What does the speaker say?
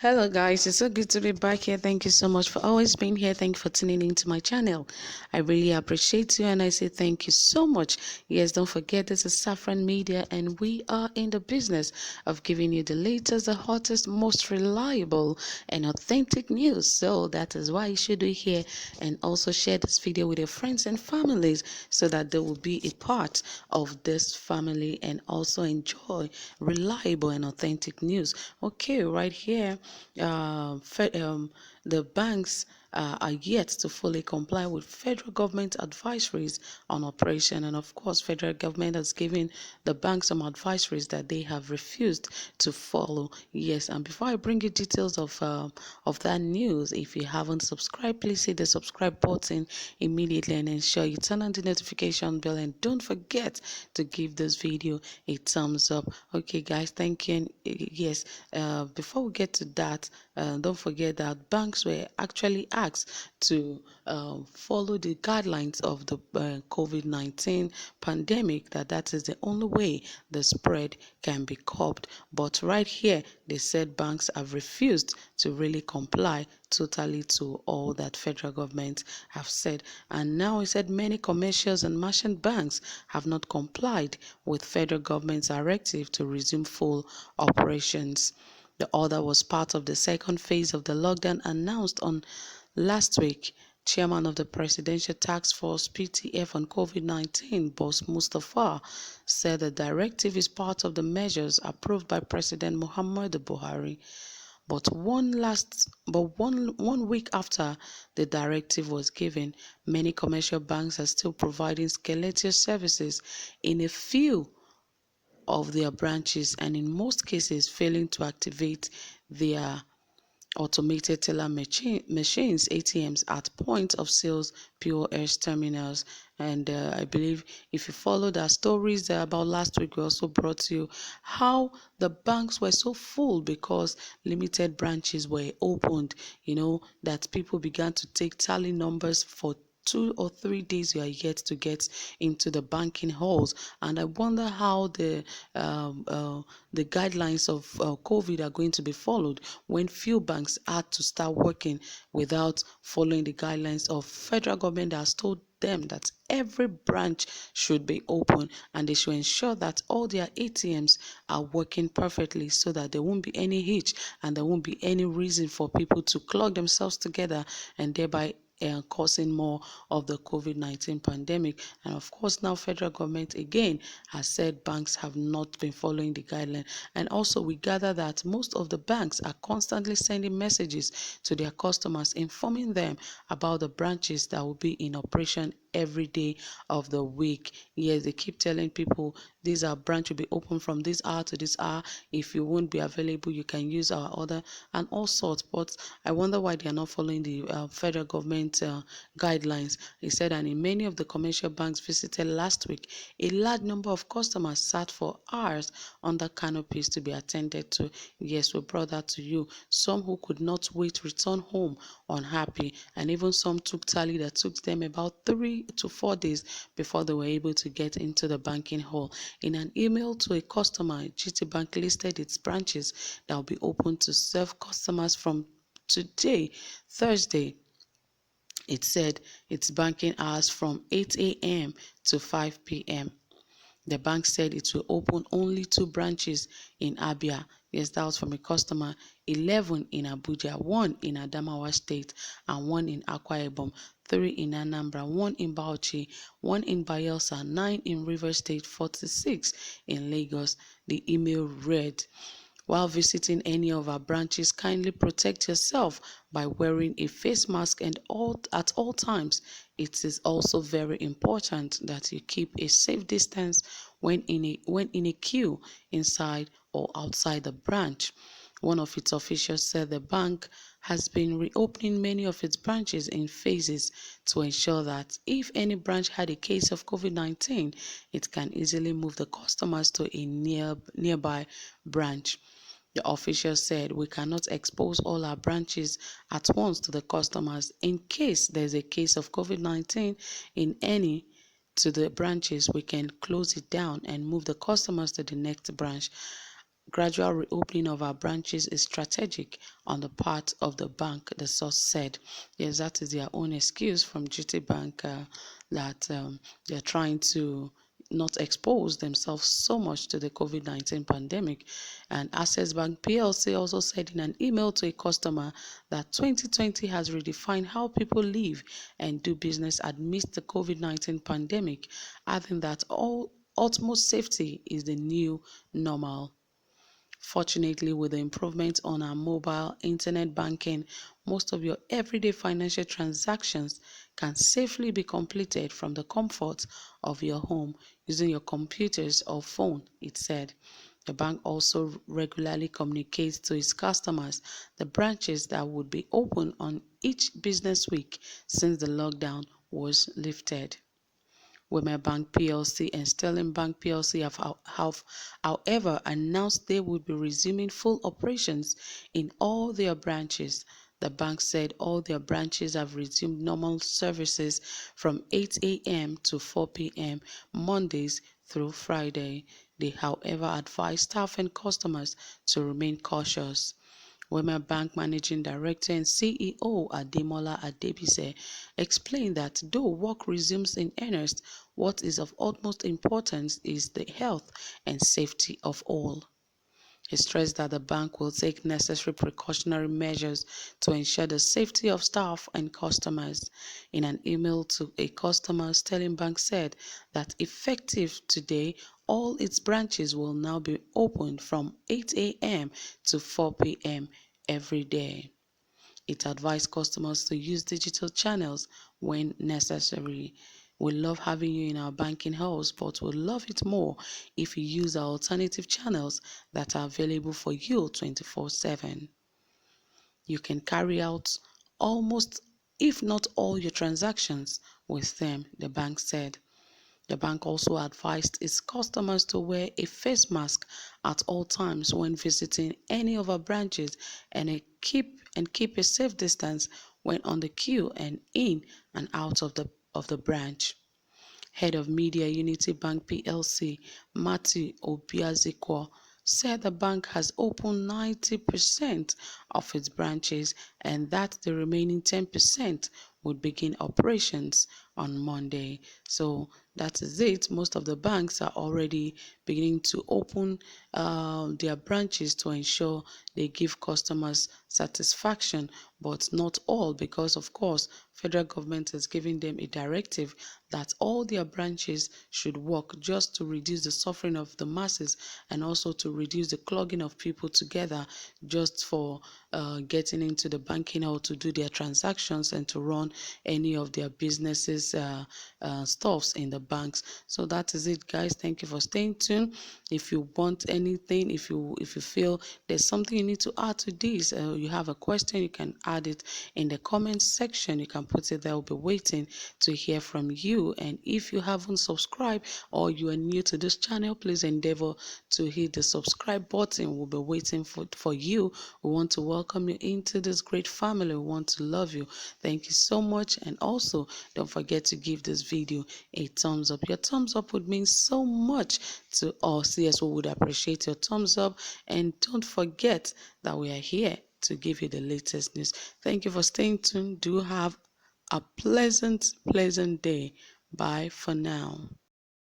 Hello guys, it's so good to be back here. Thank you so much for always being here. Thank you for tuning into my channel. I really appreciate you and I say thank you so much. Yes, don't forget this is Saffron Media and we are in the business of giving you the latest, the hottest, most reliable and authentic news. So that is why you should be here and also share this video with your friends and families so that they will be a part of this family and also enjoy reliable and authentic news. Okay, right here the banks are yet to fully comply with federal government advisories on operation, and of course federal government has given the banks some advisories that they have refused to follow. Yes, and before I bring you details of that news, if you haven't subscribed, please hit the subscribe button immediately and ensure you turn on the notification bell, and don't forget to give this video a thumbs up. Okay guys, thank you. And yes, before we get to that, don't forget that banks were actually asked to follow the guidelines of the COVID-19 pandemic, that is the only way the spread can be curbed. But right here, they said banks have refused to really comply totally to all that federal government have said. And now he said many commercials and merchant banks have not complied with federal government's directive to resume full operations. The order was part of the second phase of the lockdown announced on last week. Chairman of the Presidential Task Force (PTF) on COVID-19, Boss Mustafa, said the directive is part of the measures approved by President Muhammadu Buhari. But one week after the directive was given, many commercial banks are still providing skeletal services in a few of their branches and in most cases failing to activate their automated teller machines, ATMs, at point of sales POS terminals. And I believe if you followed our stories about last week, we also brought you how the banks were so full because limited branches were opened, that people began to take tally numbers for 2 or 3 days you are yet to get into the banking halls. And I wonder how the guidelines of COVID are going to be followed when few banks had to start working without following the guidelines of federal government that has told them that every branch should be open and they should ensure that all their ATMs are working perfectly so that there won't be any hitch and there won't be any reason for people to clog themselves together and thereby causing more of the COVID-19 pandemic. And of course, now federal government again has said banks have not been following the guideline. And also we gather that most of the banks are constantly sending messages to their customers informing them about the branches that will be in operation every day of the week. Yes, they keep telling people these are branch will be open from this hour to this hour. If you won't be available, you can use our order and all sorts. But I wonder why they are not following the federal government guidelines. He said, and in many of the commercial banks visited last week, a large number of customers sat for hours under canopies to be attended to. Yes, we brought that to you. Some who could not wait return home unhappy, and even some took tally that took them about 3 to 4 days before they were able to get into the banking hall. In an email to a customer, GT Bank listed its branches that will be open to serve customers from today, Thursday. It said its banking hours from 8 a.m. to 5 p.m. The bank said it will open only 2 branches in Abia. Yes, that was from a customer. 11 in Abuja, 1 in Adamawa State, and 1 in Akwa Ibom, 3 in Anambra, 1 in Bauchi, 1 in Bayelsa, 9 in Rivers State, 46 in Lagos. The email read, while visiting any of our branches, kindly protect yourself by wearing a face mask and at all times. It is also very important that you keep a safe distance when in a queue inside or outside the branch. One of its officials said the bank has been reopening many of its branches in phases to ensure that if any branch had a case of COVID-19, it can easily move the customers to a nearby branch. The official said we cannot expose all our branches at once to the customers. In case there's a case of COVID-19 in any to the branches, we can close it down and move the customers to the next branch. gradual reopening of our branches is strategic on the part of the bank, the source said. Yes, that is their own excuse from GT Bank, that they're trying to not expose themselves so much to the COVID-19 pandemic. And Access Bank PLC also said in an email to a customer that 2020 has redefined how people live and do business amidst the COVID-19 pandemic, adding that all utmost safety is the new normal. Fortunately, with the improvement on our mobile internet banking, most of your everyday financial transactions can safely be completed from the comfort of your home using your computers or phone, it said. The bank also regularly communicates to its customers the branches that would be open on each business week since the lockdown was lifted. Wema Bank plc and Sterling Bank plc have however announced they will be resuming full operations in all their branches. The bank said all their branches have resumed normal services from 8 a.m. to 4 p.m. Mondays through Friday. They, however, advised staff and customers to remain cautious. Wema Bank Managing Director and CEO Ademola Adebise explained that though work resumes in earnest, what is of utmost importance is the health and safety of all. He stressed that the bank will take necessary precautionary measures to ensure the safety of staff and customers. In an email to a customer, Sterling Bank said that effective today, all its branches will now be opened from 8 a.m. to 4 p.m. every day. It advised customers to use digital channels when necessary. We love having you in our banking house, but we'd love it more if you use our alternative channels that are available for you 24/7. You can carry out almost, if not all, your transactions with them, the bank said. The bank also advised its customers to wear a face mask at all times when visiting any of our branches and keep a safe distance when on the queue and in and out of the branch. Head of Media Unity Bank plc, Matthew Obiazikwa, said the bank has opened 90% of its branches and that the remaining 10% would begin operations on Monday. So that is it. Most of the banks are already beginning to open their branches to ensure they give customers satisfaction, but not all, because of course federal government is giving them a directive that all their branches should work just to reduce the suffering of the masses and also to reduce the clogging of people together just for getting into the banking hall to do their transactions and to run any of their businesses stuffs in the banks. So that is it, guys. Thank you for staying tuned. If you want anything, if you feel there's something you need to add to this, you have a question, you can add it in the comments section. You can put it there. I'll be waiting to hear from you. And if you haven't subscribed or you are new to this channel, please endeavor to hit the subscribe button. We'll be waiting for you. We want to welcome you into this great family. We want to love you. Thank you so much. And also don't forget to give this video a thumbs up. Your thumbs up would mean so much to us. Yes, we would appreciate your thumbs up. And don't forget that we are here to give you the latest news. Thank you for staying tuned. Do have a pleasant day. Bye for now.